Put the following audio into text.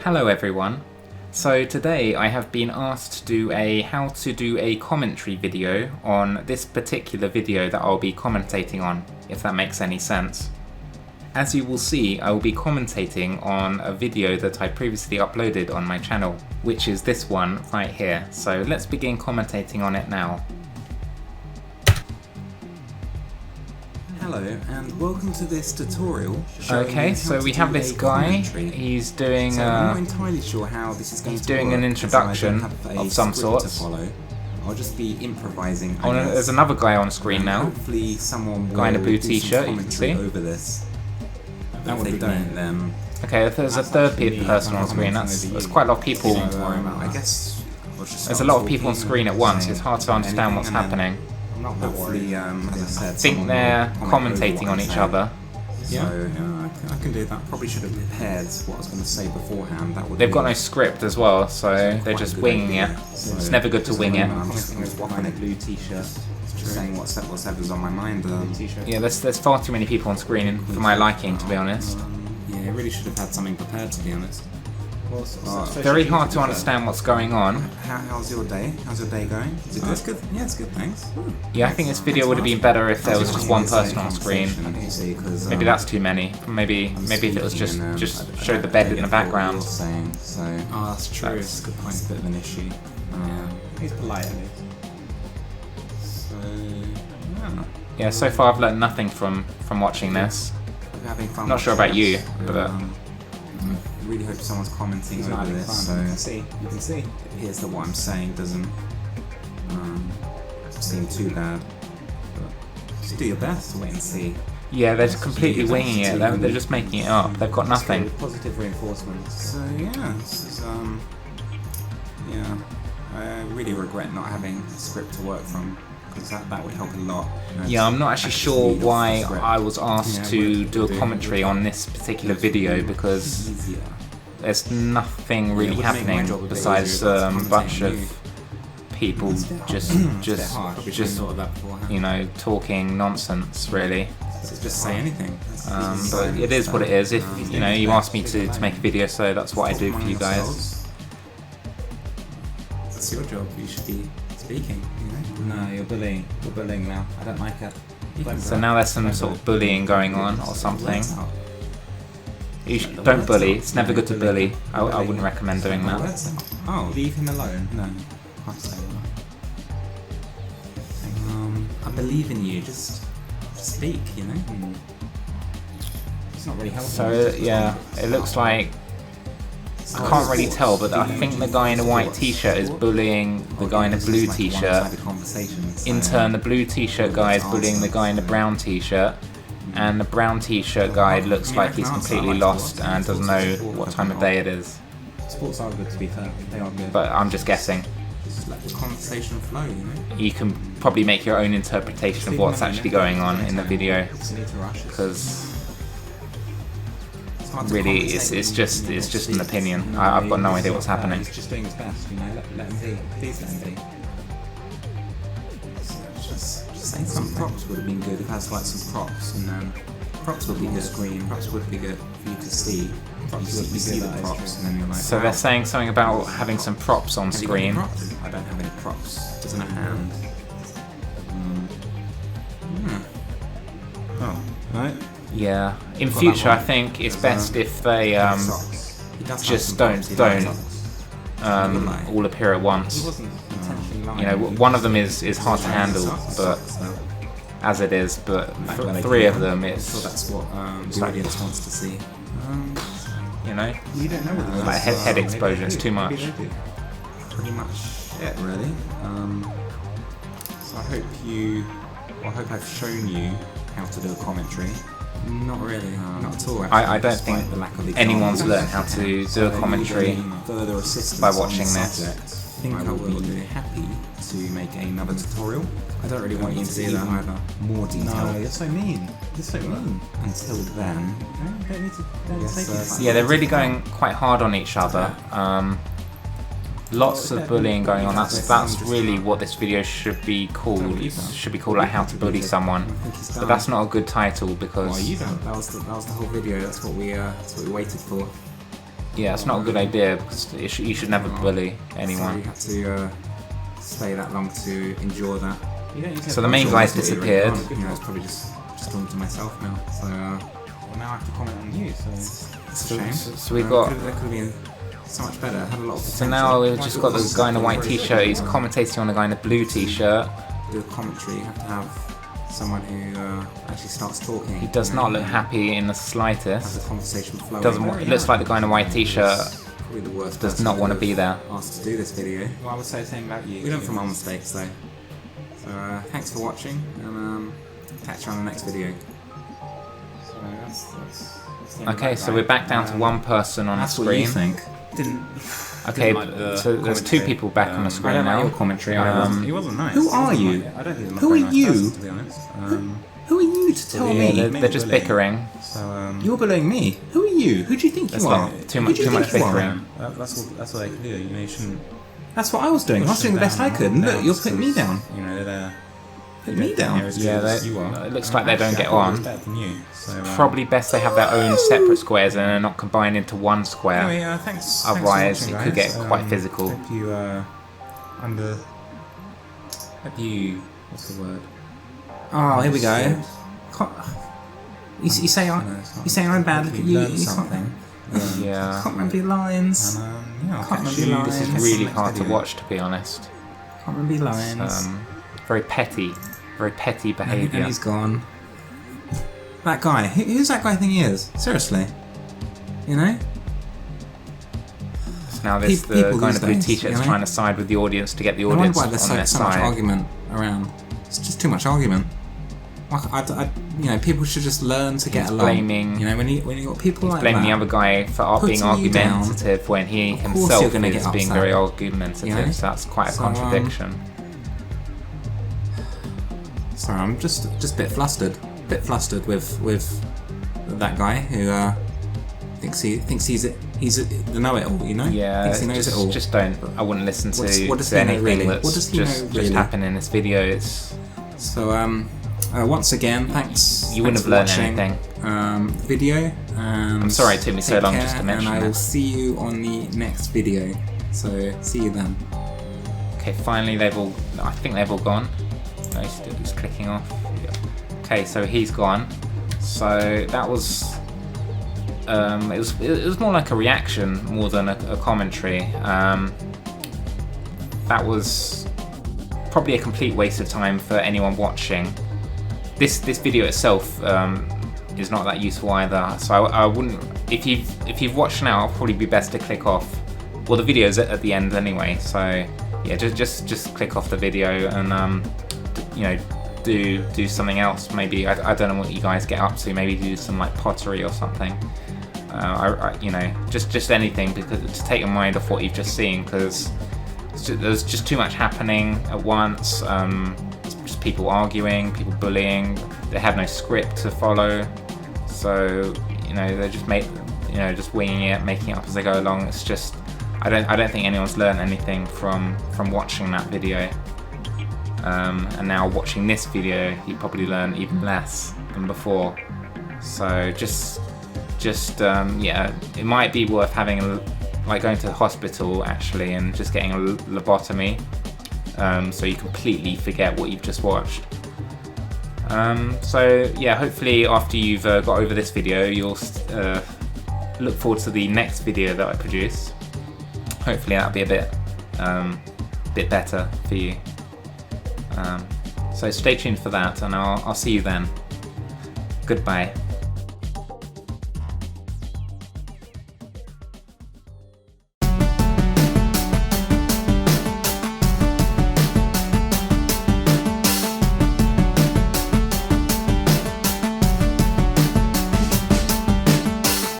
Hello everyone. So today I have been asked to do a how to do a commentary video on this particular video that I'll be commentating on, if that makes any sense. As you will see, I will be commentating on a video that I previously uploaded on my channel, which is this one right here. So let's begin commentating on it now. Hello and welcome to this tutorial. Okay, so we have this guy. He's doing I'm not entirely sure how this is going to doing work, an introduction of some sort. I'll just be improvising. Oh, no, there's another guy on screen now. Hopefully someone will Guy in a blue do t-shirt, some you can see. over this. That would If be they don't, then Okay, if there's a third person on screen, that's quite a lot of people. don't worry about. I guess I'll just There's a start lot of people on talking, screen at once. saying It's hard to understand what's anything, and then happening. I'm not that worried. Hopefully, as I said, I think someone they're will comment over commentating what on I'm each saying. other. So yeah, I can do that. Probably should have prepared what I was going to say beforehand. That would. They've got no script as well, so they're just winging it. It's never good to wing it. I'm just walking a blue t-shirt, saying whatever's on my mind. T-shirt. Yeah, there's far too many people on screen for my liking, to be honest. Yeah, I really should have had something prepared, to be honest. Well, Very hard to understand what's going on. How's your day? How's your day going? Is it good? It's good. Yeah, it's good. Thanks. Yeah, I think this video would have been better if there was just one person on screen. Maybe that's too many. Maybe if it was just show the bed in the background. Saying, so that's true. that's a good point. It's a bit of an issue. Yeah, he's polite at least. So yeah, Yeah, so far I've learned nothing from watching this. we're having fun. Not sure about you, but I really hope someone's commenting He's not over having this. fun. So You can see. it appears that what I'm saying doesn't seem too bad. But just do your best to wait and see. yeah, they're just completely winging it. They're just making it up. They've got nothing. Positive reinforcement. So yeah, this is yeah. I really regret not having a script to work from because that would help a lot. You know, Yeah, I'm not actually just sure read off the why script. I was asked Yeah, to we're do a doing- commentary on this particular video because Easier. there's nothing really it would make my happening job a bit besides easier if I a was bunch commentating of you. people just Probably should've thought of that beforehand. you know, talking nonsense really. So just say anything. But it is what it is. If you know, you asked me to make a video, so that's what I do for you guys. That's your job. You should be speaking. You know. No, you're bullying. You're bullying now. I don't like it. So now there's some sort of bullying going on or something. Don't bully. It's never good to bully. I wouldn't recommend doing that. Oh, Leave him alone. no. I'll say that. I believe in you. Just speak. You know. It's not really helping. So yeah, it looks like I can't really tell, but I think the guy in a white t-shirt is bullying the guy in a blue t-shirt. In turn, the blue t-shirt guy is bullying the guy in the brown t-shirt, and the brown t-shirt guy looks like he's completely lost and doesn't know what time of day it is. Sports are good, to be fair. They are good. But I'm just guessing. Just let the conversation flow. You know. You can probably make your own interpretation of what's actually going on in the video, You need to rush. because It's hard to really commentate it's when just an opinion. I've got no idea what's happening. He's just doing his best, you know. Let him be. Please let him be. Just saying some props would have been good if it has like some props and then props would be good. Screen props would be good for you to see. Props you would be see good, the that is props true. and then you're like. So wow. they're saying something about having some props on Have you got any screen. props? I don't have any props. Doesn't a hand. Oh, right. Yeah. In Got future, that I one. think it's best if they Socks. He does have just some don't props, he does have socks. all appear at He once. wasn't intentionally lying. You know, one of them is hard to handle, but as it is. But three of them, So it's that's what the audience wants to see. you know, You don't know what like head exposure. It's too much. Pretty much it, really. So I hope I've shown you how to do a commentary. Not really, not at all. I don't despite think the lack of anyone's examples. learned how to do a commentary Further assistance by on watching the this. subject, I think I will be happy to make another tutorial. I don't really want you to see that either. More detail. No, you're so mean. You're so mean. Until then, No, don't need to. Don't Yes, take sir. it. Yeah, they're really going quite hard on each other. Lots of bullying going on. That's really what this video should be called. It should be called like how to bully someone. But that's not a good title well, because you don't. That was the whole video. That's what we waited for. Yeah, it's not a good idea because you should never bully Sorry anyone. you had to stay that long to endure that. You don't use So the main guy's disappeared. You know, it's probably just on to myself now. So Well, now I have to comment on you, so... it's a shame. So we got. That could have been so much better. Had a lot of So potential. now we've just got the guy in a white t-shirt. He's commentating on the guy in a blue t-shirt. Do a commentary. You have to have someone who actually starts talking. He does not look happy in the Has slightest. a conversation flowing. Doesn't. It looks like the guy in a white t-shirt Probably the worst. does person not who want to would be have there. Asked to do this video. Well, I would say the same about you. We learn from our mistakes though. So thanks for watching, and catch you on the next video. So that's the end of Okay, that so guy. we're back down to one person on the That's what you screen. think. Didn't... Okay, didn't like the so there's two commentary. people back on the I screen don't like now. your commentary. He wasn't nice. Who He are wasn't you? like- I don't think he's a Who very are nice you? person, to be honest. Who are you to tell Yeah, me? they're just bullying. bickering. So You're bullying me. Who are you? Who do you think That's you are? not too Who much- do you too much think you are? bickering. that's what they can do. You know, you shouldn't. That's what I was doing. I was doing the best I could. And look, you're putting me down. You know, they're Put me down. Yeah, you are. it looks like they don't get I thought it was on. better than you. So, Probably best they have their own separate squares and they're not combined into one square. Anyway, thanks. Otherwise, thanks for it could watching, get guys. quite physical. Hope you what's the word? Oh, here we go. You say I'm bad. Look at you. learned You something. Yeah, can't remember your lines. Yeah, I'll Can't catch remember you. your this is lines. really next hard to video. watch, to be honest. Can't remember your lines. Very petty And behaviour. he's gone. That guy. Who's that guy think he is? Seriously. You know? Now there's the people guy in these the blue days, t-shirt you know? trying to side with the audience to get the I wonder audience why on there's their so much side. argument around. It's just too much argument. Like, you know, people should just learn to get He's along. blaming- You know, when you got people like Blaming that. the other guy for being Putting you down. argumentative when he Of course himself you're gonna is get being upset. very argumentative, You know? so that's quite a So, contradiction. Sorry, I'm just a bit flustered. Bit flustered with that guy who thinks he's the know-it-all. You know? Yeah, Thinks he knows it all. just don't. I wouldn't listen to, What does to he know, anything really? that's What does he just know, really? happened in this video. It's So once again, thanks. you wouldn't have learned watching, anything. Video. And I'm sorry it took me so take long care, just to mention and I that. will see you on the next video. So see you then. Okay, finally I think they've all gone. No, he's clicking off. Yeah. Okay, so he's gone. So that was. It was more like a reaction more than a commentary. That was probably a complete waste of time for anyone watching. This video itself is not that useful either. So I wouldn't. If you've watched now, it'll probably be best to click off. Well, the video's at the end anyway. So yeah, just click off the video and you know, do something else. Maybe I don't know what you guys get up to. Maybe do some like pottery or something. You know, just anything to take your mind off what you've just seen, because there's just too much happening at once. Just people arguing, people bullying. They have no script to follow, so you know they're just winging it, making it up as they go along. It's just I don't think anyone's learned anything from watching that video. And now watching this video, you probably learn even less than before. So yeah, it might be worth having like going to the hospital actually and just getting a lobotomy, so you completely forget what you've just watched. So yeah, hopefully after you've got over this video, you'll look forward to the next video that I produce. Hopefully that'll be a bit better for you. So stay tuned for that, and I'll see you then. Goodbye.